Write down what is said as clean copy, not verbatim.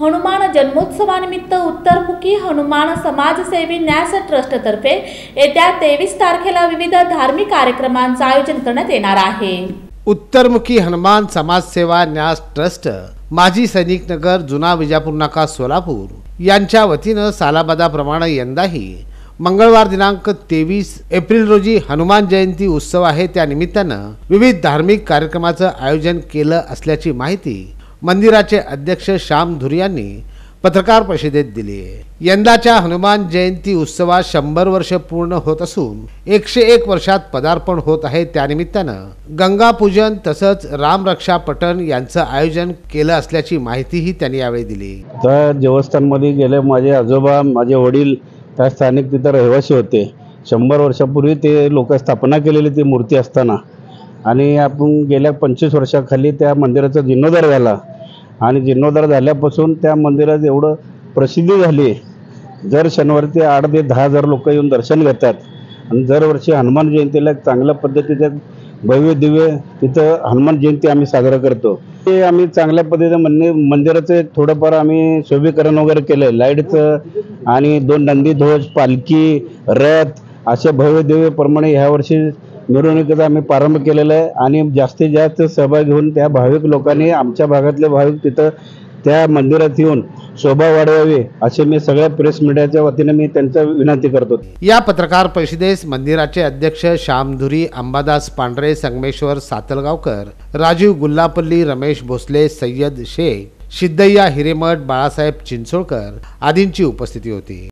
हनुमान जन्मोत्सवानिमित्त उत्तरमुखी हनुमान समाजसेवी न्यास ट्रस्टतर्फे येत्या 23 तारखेला विविध धार्मिक कार्यक्रमांचे आयोजन करण्यात येणार आहे। उत्तरमुखी हनुमान समाजसेवा न्यास ट्रस्ट, माजी सैनिक नगर, जुना विजापूर नाका, सोलापूर यांच्या वतीनं सालाबादाप्रमाणे यंदाही मंगळवार दिनांक 23 एप्रिल रोजी हनुमान जयंती उत्सव आहे। त्या निमित्तानं विविध धार्मिक कार्यक्रमाचं आयोजन केलं असल्याची माहिती मंदिराचे अध्यक्ष श्याम धुरी यांनी पत्रकार परिषदेत दिली आहे। यंदाच्या हनुमान जयंती उत्सवात 100 वर्ष पूर्ण होत असून 101 वर्षात पदार्पण होत आहे। त्यानिमित्तानं गंगा पूजन तसंच रामरक्षा पठण यांचं आयोजन केलं असल्याची माहितीही त्यांनी यावेळी दिली। त्या देवस्थानमध्ये गेले माझे आजोबा, माझे वडील त्या स्थानिक तिथे रहिवासी होते। 100 वर्षापूर्वी ते लोक स्थापना केलेली ती मूर्ती असताना, आणि आपण गेल्या 25 वर्षाखाली त्या मंदिराचा जीर्णोद्धार झाला, आणि जीर्णोद्धार झाल्यापासून त्या मंदिरात एवढं प्रसिद्धी झाली। दर शनिवारी ते 8 ते 10 हजार लोक येऊन दर्शन घेतात, आणि दरवर्षी हनुमान जयंतीला चांगल्या पद्धतीचे भव्य दिव्य तिथं हनुमान जयंती आम्ही साजरा करतो। ते आम्ही चांगल्या पद्धतीने मंदिराचं थोडंफार आम्ही शोभीकरण वगैरे केलं, लाईटचं, आणि 2 नंदी ध्वज, पालखी, रथ असे भव्य दिव्य प्रमाणे ह्या वर्षी मिरवणुकीचा आम्ही प्रारंभ केलेला आहे। आणि जास्तीत जास्त सहभाग घेऊन त्या भाविक लोकांनी, आमच्या भागातले भाविक तिथं त्या मंदिरात येऊन शोभा वाढवावी असे मी सगळ्या प्रेस मीडियाच्या वतीने मी त्यांचा विनंती करतो। या पत्रकार परिषदेस मंदिराचे अध्यक्ष श्याम धुरी, अंबादास पांढरे, संगमेश्वर सातलगावकर, राजीव गुल्लापल्ली, रमेश भोसले, सय्यद शेख, सिद्धय्या हिरेमठ, बाळासाहेब चिंचोळकर आदींची उपस्थिती होती।